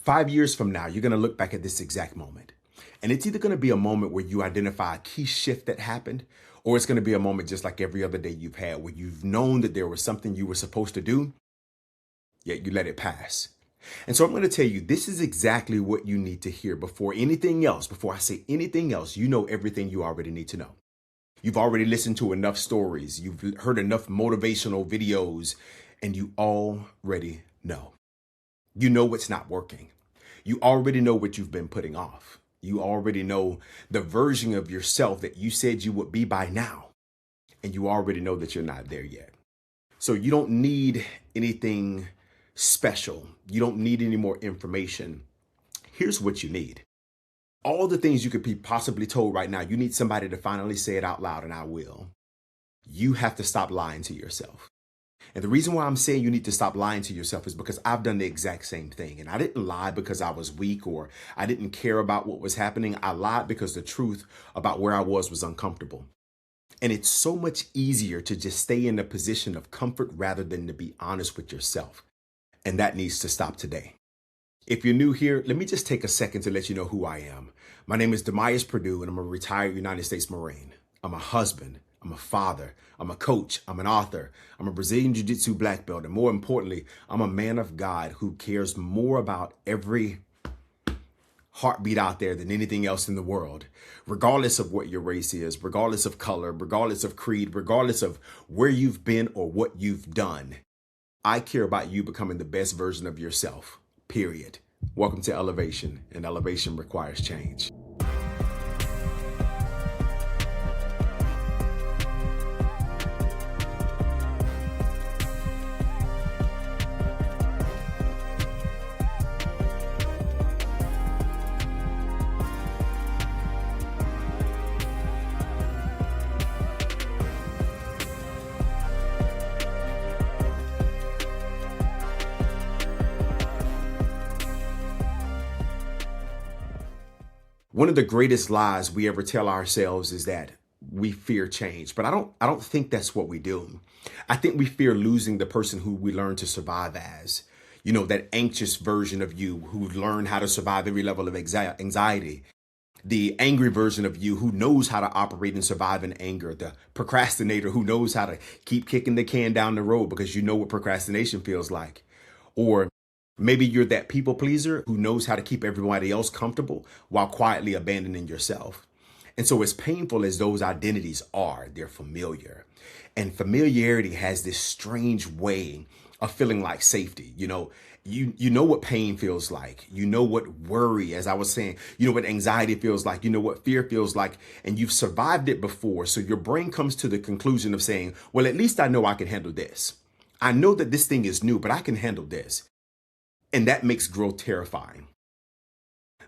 5 years from now, you're going to look back at this exact moment. And it's either going to be a moment where you identify a key shift that happened, or it's going to be a moment just like every other day you've had where you've known that there was something you were supposed to do, yet you let it pass. And so I'm going to tell you, this is exactly what you need to hear before anything else. Before I say anything else, you know everything you already need to know. You've already listened to enough stories. You've heard enough motivational videos, and you already know. You know what's not working. You already know what you've been putting off. You already know the version of yourself that you said you would be by now. And you already know that you're not there yet. So you don't need anything special. You don't need any more information. Here's what you need. All the things you could be possibly told right now, you need somebody to finally say it out loud, and I will. You have to stop lying to yourself. And the reason why I'm saying you need to stop lying to yourself is because I've done the exact same thing. And I didn't lie because I was weak or I didn't care about what was happening. I lied because the truth about where I was uncomfortable. And it's so much easier to just stay in a position of comfort rather than to be honest with yourself. And that needs to stop today. If you're new here, let me just take a second to let you know who I am. My name is Dimyas Perdue, and I'm a retired United States Marine. I'm a husband. I'm a father. I'm a coach. I'm an author. I'm a Brazilian Jiu-Jitsu black belt. And more importantly, I'm a man of God who cares more about every heartbeat out there than anything else in the world, regardless of what your race is, regardless of color, regardless of creed, regardless of where you've been or what you've done. I care about you becoming the best version of yourself, period. Welcome to Elevation, and elevation requires change. One of the greatest lies we ever tell ourselves is that we fear change, but I don't think that's what we do. I think we fear losing the person who we learn to survive as. You know, that anxious version of you who learned how to survive every level of anxiety. The angry version of you who knows how to operate and survive in anger. The procrastinator who knows how to keep kicking the can down the road because you know what procrastination feels like. Or maybe you're that people pleaser who knows how to keep everybody else comfortable while quietly abandoning yourself. And so as painful as those identities are, they're familiar. And familiarity has this strange way of feeling like safety. You know what pain feels like. You know what worry, as I was saying, you know what anxiety feels like. You know what fear feels like. And you've survived it before. So your brain comes to the conclusion of saying, well, at least I know I can handle this. I know that this thing is new, but I can handle this. And that makes growth terrifying.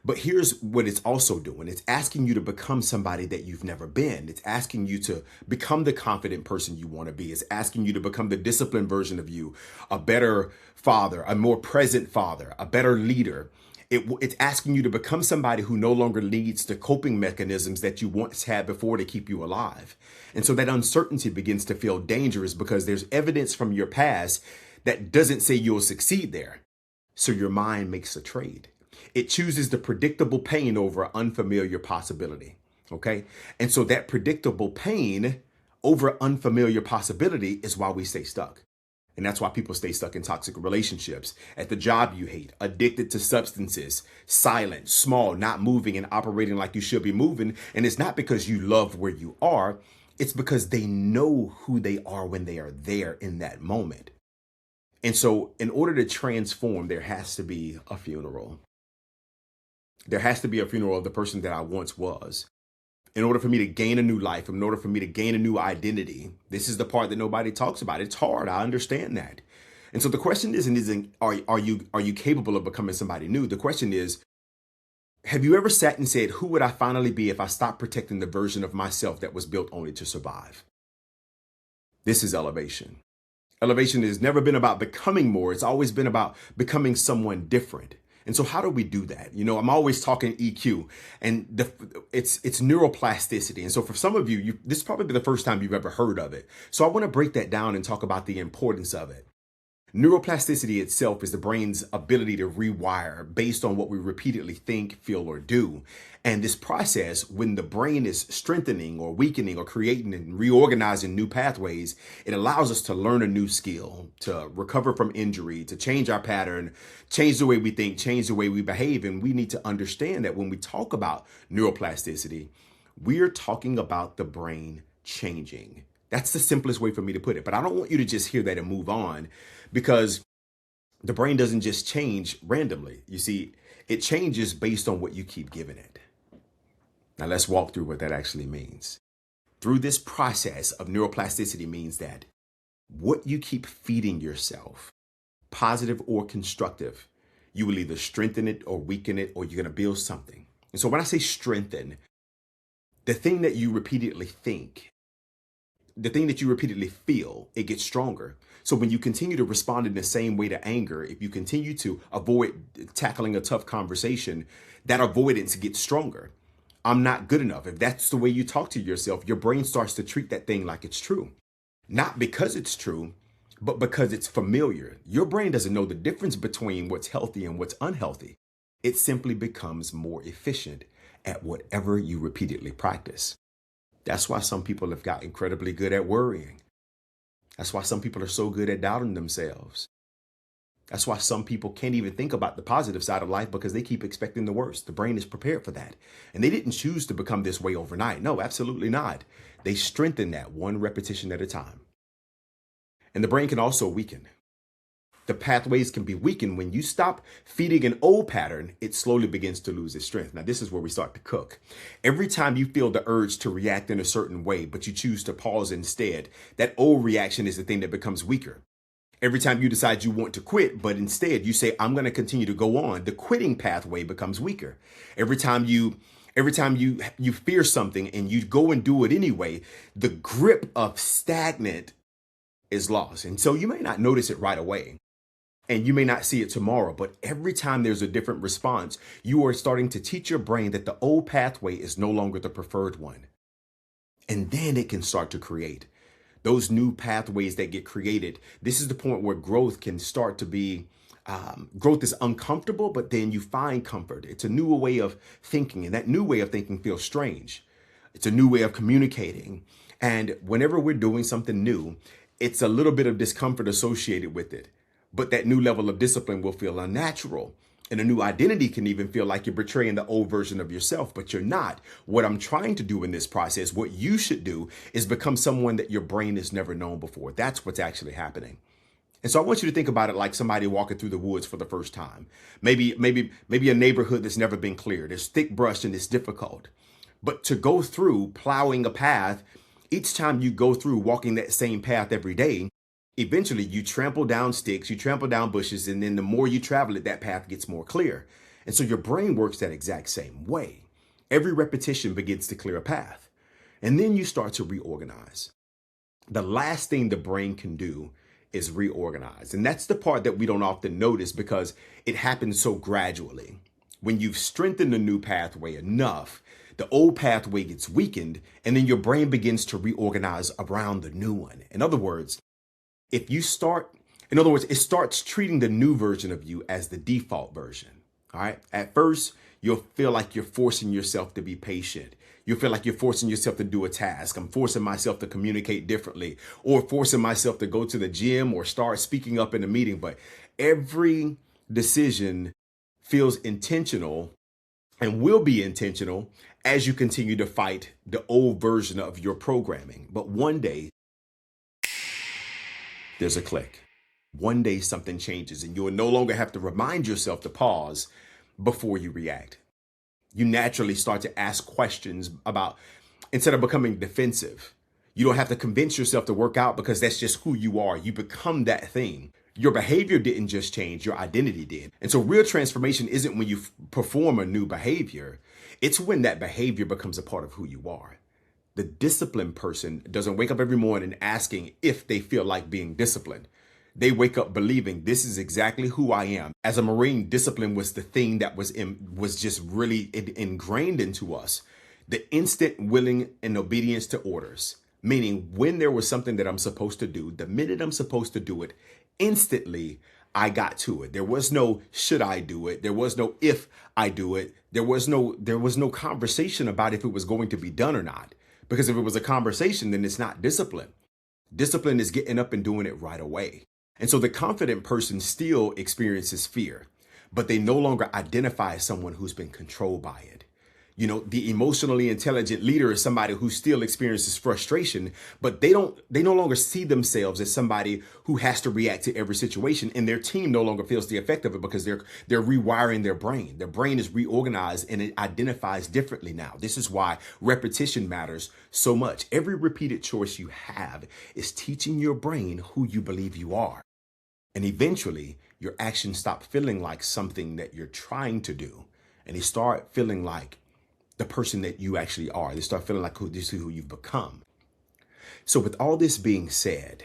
But here's what it's also doing. It's asking you to become somebody that you've never been. It's asking you to become the confident person you want to be. It's asking you to become the disciplined version of you, a better father, a more present father, a better leader. It's asking you to become somebody who no longer needs the coping mechanisms that you once had before to keep you alive. And so that uncertainty begins to feel dangerous because there's evidence from your past that doesn't say you'll succeed there. So your mind makes a trade. It chooses the predictable pain over unfamiliar possibility. Okay. And so that predictable pain over unfamiliar possibility is why we stay stuck. And that's why people stay stuck in toxic relationships, at the job you hate, addicted to substances, silent, small, not moving and operating like you should be moving. And it's not because you love where you are. It's because they know who they are when they are there in that moment. And so in order to transform, there has to be a funeral. There has to be a funeral of the person that I once was. In order for me to gain a new life, in order for me to gain a new identity, this is the part that nobody talks about. It's hard. I understand that. And so the question isn't are you capable of becoming somebody new? The question is, have you ever sat and said, who would I finally be if I stopped protecting the version of myself that was built only to survive? This is elevation. Elevation has never been about becoming more. It's always been about becoming someone different. And so how do we do that? You know, I'm always talking EQ, and it's neuroplasticity. And so for some of you, this is probably the first time you've ever heard of it. So I want to break that down and talk about the importance of it. Neuroplasticity itself is the brain's ability to rewire based on what we repeatedly think, feel, or do. And this process, when the brain is strengthening or weakening or creating and reorganizing new pathways, it allows us to learn a new skill, to recover from injury, to change our pattern, change the way we think, change the way we behave. And we need to understand that when we talk about neuroplasticity, we're talking about the brain changing. That's the simplest way for me to put it. But I don't want you to just hear that and move on, because the brain doesn't just change randomly. You see, it changes based on what you keep giving it. Now let's walk through what that actually means. Through this process of neuroplasticity means that what you keep feeding yourself, positive or constructive, you will either strengthen it or weaken it, or you're going to build something. And so when I say strengthen, the thing that you repeatedly think, the thing that you repeatedly feel, it gets stronger. So when you continue to respond in the same way to anger, if you continue to avoid tackling a tough conversation, that avoidance gets stronger. I'm not good enough. If that's the way you talk to yourself, your brain starts to treat that thing like it's true. Not because it's true, but because it's familiar. Your brain doesn't know the difference between what's healthy and what's unhealthy. It simply becomes more efficient at whatever you repeatedly practice. That's why some people have got incredibly good at worrying. That's why some people are so good at doubting themselves. That's why some people can't even think about the positive side of life, because they keep expecting the worst. The brain is prepared for that. And they didn't choose to become this way overnight. No, absolutely not. They strengthen that one repetition at a time. And the brain can also weaken. The pathways can be weakened when you stop feeding an old pattern. It slowly begins to lose its strength. Now, this is where we start to cook. Every time you feel the urge to react in a certain way, but you choose to pause instead, that old reaction is the thing that becomes weaker. Every time you decide you want to quit, but instead you say, I'm going to continue to go on, the quitting pathway becomes weaker. Every time you fear something and you go and do it anyway, the grip of stagnant is lost. And so you may not notice it right away, and you may not see it tomorrow, but every time there's a different response, you are starting to teach your brain that the old pathway is no longer the preferred one. And then it can start to create those new pathways that get created. This is the point where growth can start to be, growth is uncomfortable, but then you find comfort. It's a new way of thinking, and that new way of thinking feels strange. It's a new way of communicating. And whenever we're doing something new, it's a little bit of discomfort associated with it. But that new level of discipline will feel unnatural. And a new identity can even feel like you're betraying the old version of yourself, but you're not. What I'm trying to do in this process, what you should do, is become someone that your brain has never known before. That's what's actually happening. And so I want you to think about it like somebody walking through the woods for the first time. Maybe a neighborhood that's never been cleared. It's thick brush and it's difficult. But to go through plowing a path, each time you go through walking that same path every day, eventually you trample down sticks, you trample down bushes, and then the more you travel it, that path gets more clear. And so your brain works that exact same way. Every repetition begins to clear a path. And then you start to reorganize. The last thing the brain can do is reorganize. And that's the part that we don't often notice because it happens so gradually. When you've strengthened the new pathway enough, the old pathway gets weakened, and then your brain begins to reorganize around the new one. In other words, it starts treating the new version of you as the default version. All right. At first, you'll feel like you're forcing yourself to be patient. You'll feel like you're forcing yourself to do a task. I'm forcing myself to communicate differently, or forcing myself to go to the gym or start speaking up in a meeting. But every decision feels intentional and will be intentional as you continue to fight the old version of your programming. But one day, there's a click. One day something changes and you will no longer have to remind yourself to pause before you react. You naturally start to ask questions instead of becoming defensive. You don't have to convince yourself to work out because that's just who you are. You become that thing. Your behavior didn't just change, your identity did. And so real transformation isn't when you perform a new behavior. It's when that behavior becomes a part of who you are. The disciplined person doesn't wake up every morning asking if they feel like being disciplined. They wake up believing this is exactly who I am. As a Marine, discipline was the thing that was just really ingrained into us. The instant willing and obedience to orders, meaning when there was something that I'm supposed to do, the minute I'm supposed to do it, Instantly, I got to it. There was no should I do it. There was no if I do it. There was no conversation about if it was going to be done or not. Because if it was a conversation, then it's not discipline. Discipline is getting up and doing it right away. And so the confident person still experiences fear, but they no longer identify as someone who's been controlled by it. The emotionally intelligent leader is somebody who still experiences frustration, but they no longer see themselves as somebody who has to react to every situation, and their team no longer feels the effect of it because they're rewiring their brain. Their brain is reorganized and it identifies differently now. This is why repetition matters so much. Every repeated choice you have is teaching your brain who you believe you are. And eventually, your actions stop feeling like something that you're trying to do, and they start feeling like the person that you actually are. They start feeling like this is who you've become. So with all this being said,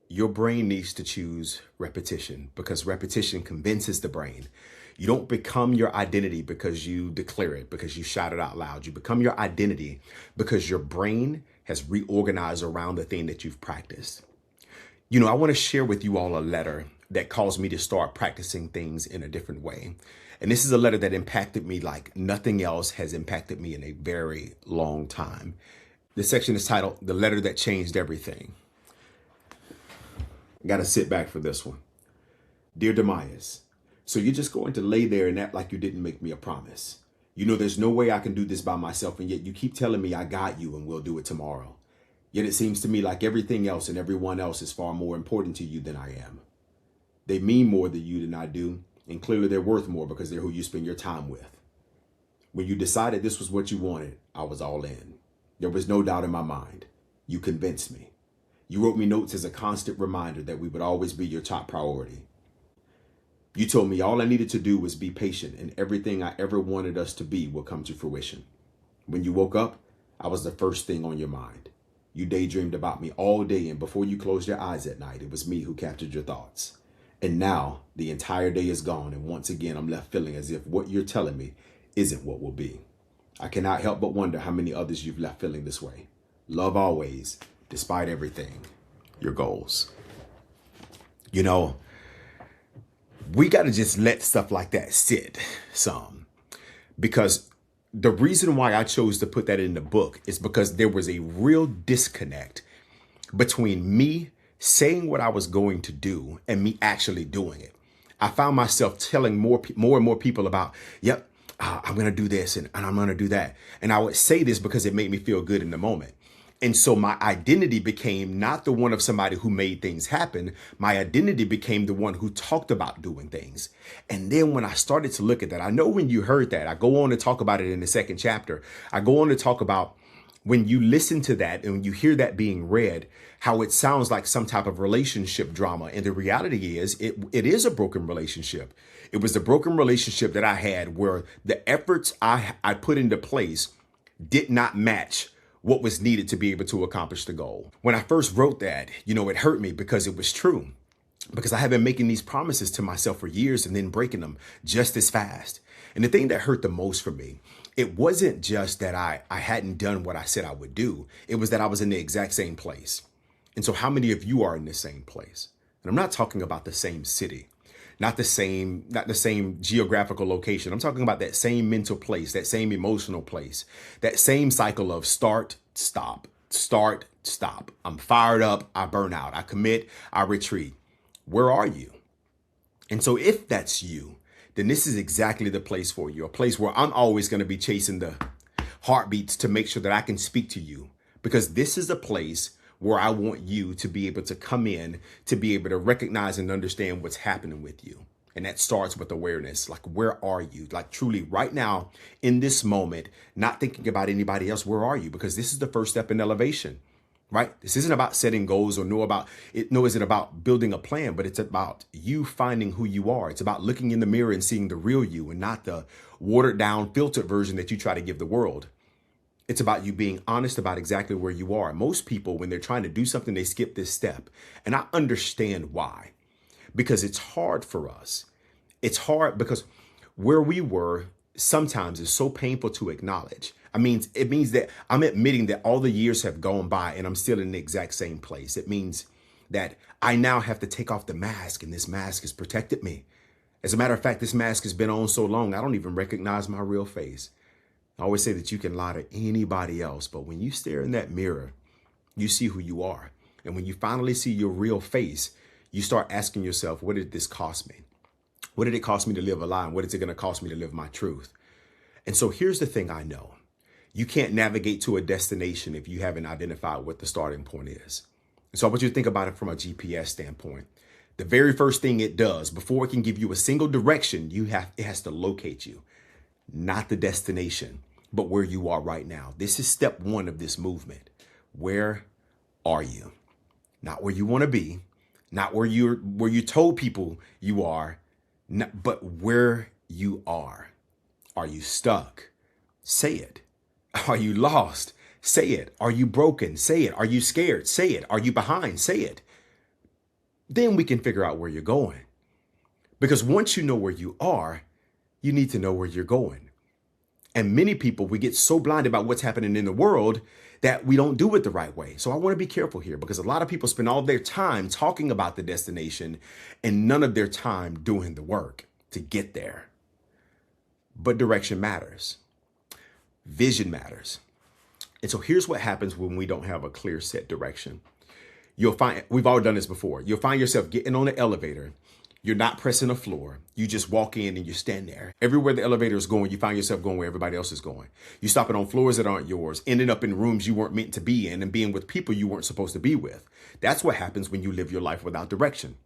your brain needs to choose repetition because repetition convinces the brain. You don't become your identity because you declare it, because you shout it out loud. You become your identity because your brain has reorganized around the thing that you've practiced. I want to share with you all a letter that caused me to start practicing things in a different way. And this is a letter that impacted me like nothing else has impacted me in a very long time. This section is titled The Letter That Changed Everything. I got to sit back for this one. Dear Dimyas, so you're just going to lay there and act like you didn't make me a promise. There's no way I can do this by myself, and yet you keep telling me I got you and we'll do it tomorrow. Yet it seems to me like everything else and everyone else is far more important to you than I am. They mean more to you than I do, and clearly they're worth more because they're who you spend your time with. When you decided this was what you wanted, I was all in. There was no doubt in my mind. You convinced me. You wrote me notes as a constant reminder that we would always be your top priority. You told me all I needed to do was be patient and everything I ever wanted us to be will come to fruition. When you woke up, I was the first thing on your mind. You daydreamed about me all day, and before you closed your eyes at night, it was me who captured your thoughts. And now the entire day is gone, and once again, I'm left feeling as if what you're telling me isn't what will be. I cannot help but wonder how many others you've left feeling this way. Love always, despite everything, your goals. We got to just let stuff like that sit some, because the reason why I chose to put that in the book is because there was a real disconnect between me saying what I was going to do and me actually doing it. I found myself telling more and more people about, yep, I'm going to do this and I'm going to do that. And I would say this because it made me feel good in the moment. And so my identity became not the one of somebody who made things happen. My identity became the one who talked about doing things. And then when I started to look at that, I know when you heard that, I go on to talk about it in the second chapter. I go on to talk about when you listen to that and when you hear that being read, how it sounds like some type of relationship drama. And the reality is it is a broken relationship. It was the broken relationship that I had where the efforts I put into place did not match what was needed to be able to accomplish the goal. When I first wrote that, it hurt me because it was true. Because I have been making these promises to myself for years and then breaking them just as fast. And the thing that hurt the most for me, it wasn't just that I hadn't done what I said I would do. It was that I was in the exact same place. And so how many of you are in the same place? And I'm not talking about the same city, not the same geographical location. I'm talking about that same mental place, that same emotional place, that same cycle of start, stop, start, stop. I'm fired up, I burn out, I commit, I retreat. Where are you? And so if that's you, then this is exactly the place for you, a place where I'm always going to be chasing the heartbeats to make sure that I can speak to you, because this is a place where I want you to be able to come in, to be able to recognize and understand what's happening with you. And that starts with awareness. Like, where are you? Like, truly right now in this moment, not thinking about anybody else. Where are you? Because this is the first step in elevation, right? This isn't about setting goals or nor is it about building a plan, but it's about you finding who you are. It's about looking in the mirror and seeing the real you and not the watered down, filtered version that you try to give the world. It's about you being honest about exactly where you are. Most people, when they're trying to do something, they skip this step. And I understand why. Because it's hard for us. It's hard because where we were sometimes is so painful to acknowledge. It means that I'm admitting that all the years have gone by and I'm still in the exact same place. It means that I now have to take off the mask, and this mask has protected me. As a matter of fact, this mask has been on so long, I don't even recognize my real face. I always say that you can lie to anybody else, but when you stare in that mirror, you see who you are. And when you finally see your real face, you start asking yourself, what did this cost me? What did it cost me to live a lie? And what is it going to cost me to live my truth? And so here's the thing I know. You can't navigate to a destination if you haven't identified what the starting point is. And so I want you to think about it from a GPS standpoint. The very first thing it does, before it can give you a single direction, it has to locate you, not the destination, but where you are right now. This is step one of this movement. Where are you? Not where you want to be, not where you told people you are, but where you are. Are you stuck? Say it. Are you lost? Say it. Are you broken? Say it. Are you scared? Say it. Are you behind? Say it. Then we can figure out where you're going. Because once you know where you are, you need to know where you're going. And many people, we get so blinded about what's happening in the world that we don't do it the right way. So I want to be careful here, because a lot of people spend all their time talking about the destination and none of their time doing the work to get there. But direction matters. Vision matters. And so here's what happens when we don't have a clear set direction. You'll find, we've all done this before. You'll find yourself getting on the elevator. You're not pressing a floor. You just walk in and you stand there. Everywhere the elevator is going, you find yourself going where everybody else is going. You stopping on floors that aren't yours, ending up in rooms you weren't meant to be in, and being with people you weren't supposed to be with. That's what happens when you live your life without direction.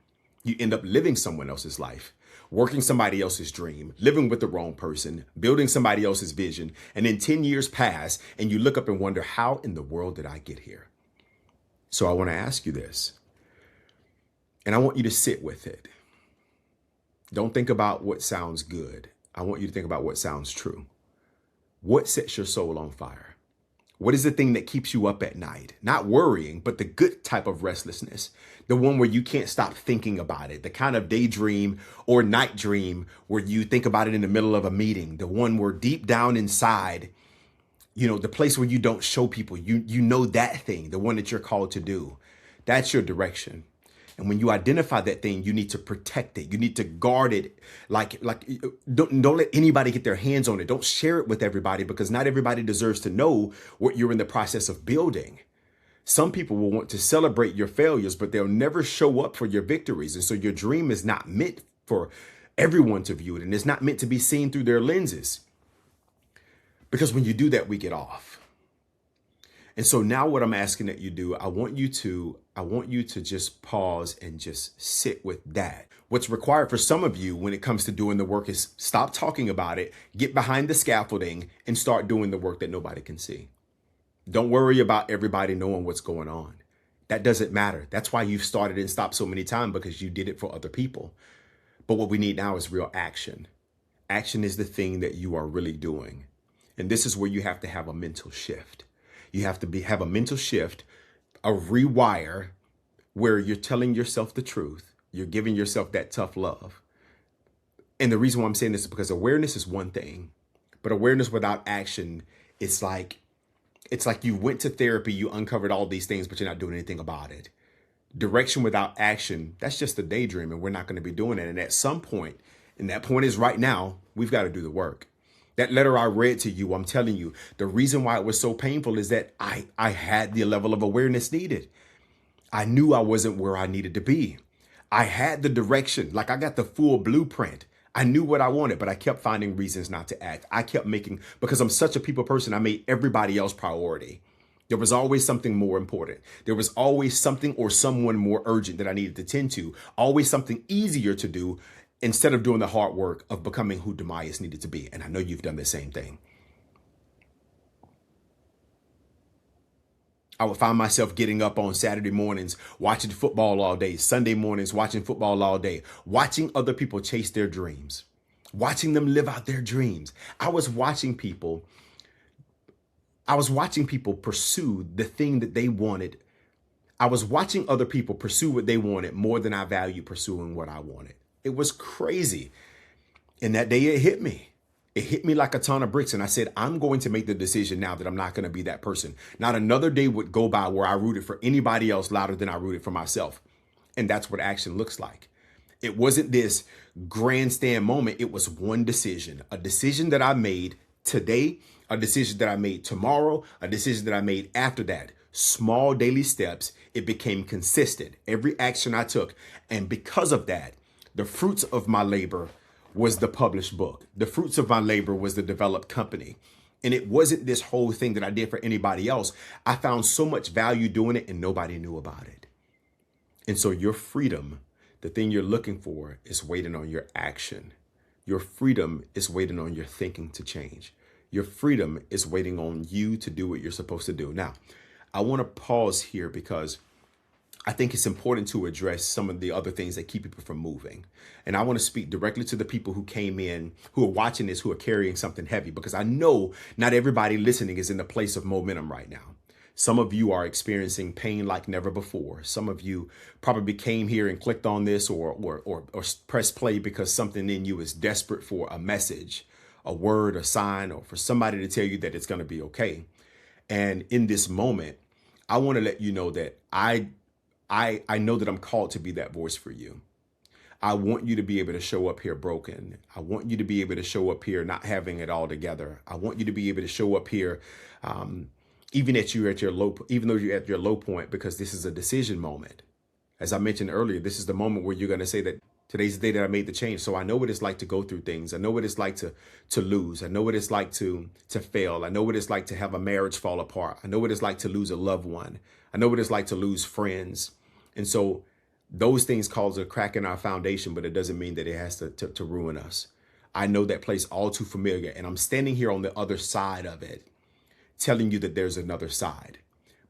You end up living someone else's life, working somebody else's dream, living with the wrong person, building somebody else's vision, and then 10 years pass and you look up and wonder, how in the world did I get here? So I want to ask you this, and I want you to sit with it. Don't think about what sounds good. I want you to think about what sounds true. What sets your soul on fire? What is the thing that keeps you up at night? Not worrying, but the good type of restlessness. The one where you can't stop thinking about it. The kind of daydream or night dream where you think about it in the middle of a meeting. The one where deep down inside, the place where you don't show people, you know that thing, the one that you're called to do. That's your direction. And when you identify that thing, you need to protect it. You need to guard it. Like don't let anybody get their hands on it. Don't share it with everybody, because not everybody deserves to know what you're in the process of building. Some people will want to celebrate your failures, but they'll never show up for your victories. And so your dream is not meant for everyone to view it, and it's not meant to be seen through their lenses. Because when you do that, we get off. And so now what I'm asking that you do, I want you to just pause and just sit with that. What's required for some of you when it comes to doing the work is stop talking about it, get behind the scaffolding, and start doing the work that nobody can see. Don't worry about everybody knowing what's going on. That doesn't matter. That's why you've started and stopped so many times, because you did it for other people. But what we need now is real action. Action is the thing that you are really doing. And this is where you have to have a mental shift. You have to have a mental shift, a rewire, where you're telling yourself the truth. You're giving yourself that tough love. And the reason why I'm saying this is because awareness is one thing, but awareness without action, it's like you went to therapy, you uncovered all these things, but you're not doing anything about it. Direction without action, that's just a daydream, and we're not going to be doing it. And at some point, and that point is right now, we've got to do the work. That letter I read to you, I'm telling you, the reason why it was so painful is that I had the level of awareness needed. I knew I wasn't where I needed to be. I had the direction, like I got the full blueprint. I knew what I wanted, but I kept finding reasons not to act. I kept because I'm such a people person, I made everybody else priority. There was always something more important. There was always something or someone more urgent that I needed to tend to. Always something easier to do, instead of doing the hard work of becoming who Dimyas needed to be. And I know you've done the same thing. I would find myself getting up on Saturday mornings, watching football all day, Sunday mornings, watching football all day, watching other people chase their dreams, watching them live out their dreams. I was watching people pursue the thing that they wanted. I was watching other people pursue what they wanted more than I value pursuing what I wanted. It was crazy. And that day it hit me. It hit me like a ton of bricks. And I said, I'm going to make the decision now that I'm not going to be that person. Not another day would go by where I rooted for anybody else louder than I rooted for myself. And that's what action looks like. It wasn't this grandstand moment. It was one decision, a decision that I made today, a decision that I made tomorrow, a decision that I made after that. Small daily steps. It became consistent. Every action I took. And because of that, the fruits of my labor was the published book. The fruits of my labor was the developed company. And it wasn't this whole thing that I did for anybody else. I found so much value doing it and nobody knew about it. And so your freedom, the thing you're looking for, is waiting on your action. Your freedom is waiting on your thinking to change. Your freedom is waiting on you to do what you're supposed to do. Now, I want to pause here because I think it's important to address some of the other things that keep people from moving. And I want to speak directly to the people who came in, who are watching this, who are carrying something heavy, because I know not everybody listening is in a place of momentum right now. Some of you are experiencing pain like never before. Some of you probably came here and clicked on this or pressed play because something in you is desperate for a message, a word, a sign, or for somebody to tell you that it's going to be okay. And in this moment, I want to let you know that I know that I'm called to be that voice for you. I want you to be able to show up here broken. I want you to be able to show up here not having it all together. I want you to be able to show up here even though you're at your low point, because this is a decision moment. As I mentioned earlier, this is the moment where you're going to say that today's the day that I made the change. So I know what it's like to go through things. I know what it's like to lose. I know what it's like to fail. I know what it's like to have a marriage fall apart. I know what it's like to lose a loved one. I know what it's like to lose friends. And so those things cause a crack in our foundation, but it doesn't mean that it has to ruin us. I know that place all too familiar. And I'm standing here on the other side of it, telling you that there's another side.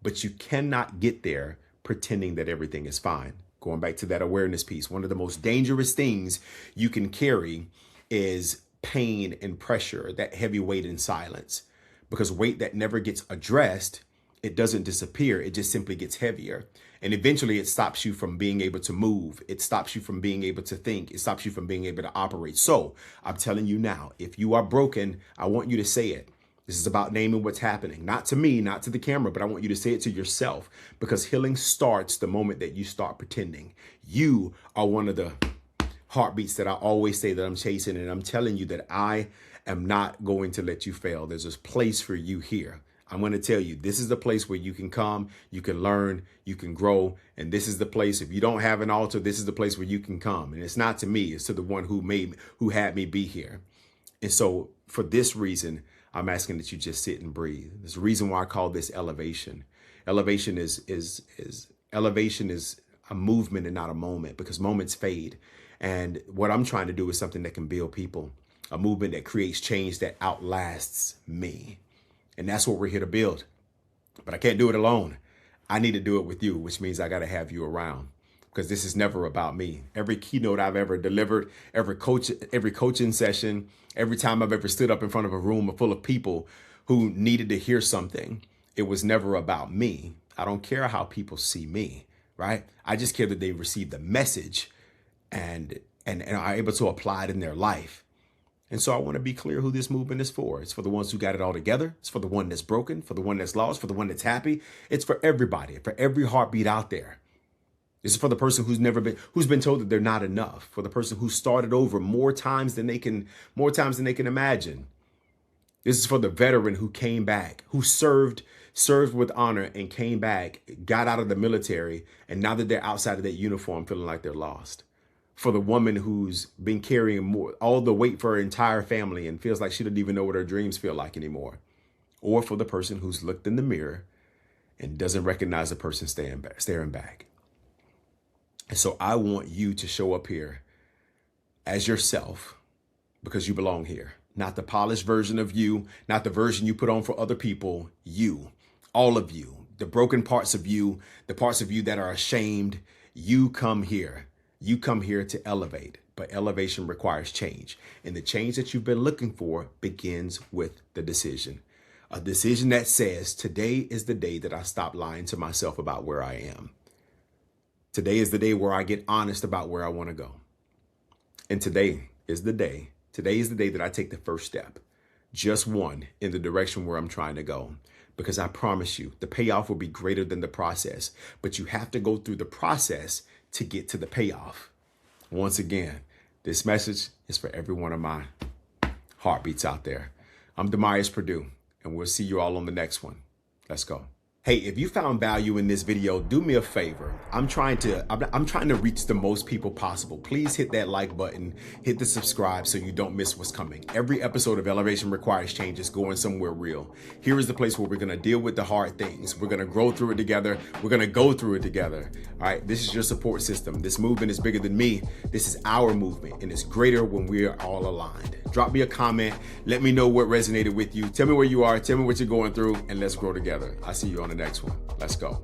But you cannot get there pretending that everything is fine. Going back to that awareness piece, one of the most dangerous things you can carry is pain and pressure, that heavy weight in silence. Because weight that never gets addressed, it doesn't disappear. It just simply gets heavier. And eventually it stops you from being able to move. It stops you from being able to think. It stops you from being able to operate. So I'm telling you now, if you are broken, I want you to say it. This is about naming what's happening, not to me, not to the camera, but I want you to say it to yourself, because healing starts the moment that you start pretending. You are one of the heartbeats that I always say that I'm chasing. And I'm telling you that I am not going to let you fail. There's this place for you here. I'm going to tell you, this is the place where you can come, you can learn, you can grow. And this is the place, if you don't have an altar, this is the place where you can come. And it's not to me, it's to the one who had me be here. And so for this reason, I'm asking that you just sit and breathe. There's a reason why I call this elevation. Elevation is a movement and not a moment, because moments fade. And what I'm trying to do is something that can build people, a movement that creates change that outlasts me. And that's what we're here to build. But I can't do it alone. I need to do it with you, which means I got to have you around, because this is never about me. Every keynote I've ever delivered, every coaching session, every time I've ever stood up in front of a room full of people who needed to hear something, it was never about me. I don't care how people see me, right? I just care that they receive the message and are able to apply it in their life. And so I want to be clear who this movement is for. It's for the ones who got it all together. It's for the one that's broken, for the one that's lost, for the one that's happy. It's for everybody, for every heartbeat out there. This is for the person who's been told that they're not enough, for the person who started over more times than they can imagine. This is for the veteran who came back, who served with honor and came back, got out of the military, and now that they're outside of that uniform, feeling like they're lost. For the woman who's been carrying all the weight for her entire family and feels like she doesn't even know what her dreams feel like anymore. Or for the person who's looked in the mirror and doesn't recognize the person staring back. And so I want you to show up here as yourself, because you belong here. Not the polished version of you, not the version you put on for other people. You, all of you, the broken parts of you, the parts of you that are ashamed, you come here. You come here to elevate, but elevation requires change. And the change that you've been looking for begins with the decision. A decision that says, today is the day that I stop lying to myself about where I am. Today is the day where I get honest about where I want to go. And today is the day that I take the first step, just one, in the direction where I'm trying to go. Because I promise you, the payoff will be greater than the process. But you have to go through the process to get to the payoff. Once again, this message is for every one of my heartbeats out there. I'm Dimyas Perdue, and we'll see you all on the next one. Let's go. Hey, if you found value in this video, do me a favor. I'm trying to reach the most people possible. Please hit that like button, hit the subscribe so you don't miss what's coming. Every episode of Elevation Requires Change is going somewhere real. Here is the place where we're going to deal with the hard things. We're going to grow through it together. We're going to go through it together. All right, this is your support system. This movement is bigger than me. This is our movement, and it's greater when we are all aligned. Drop me a comment. Let me know what resonated with you. Tell me where you are. Tell me what you're going through, and let's grow together. I'll see you on the next one. Let's go.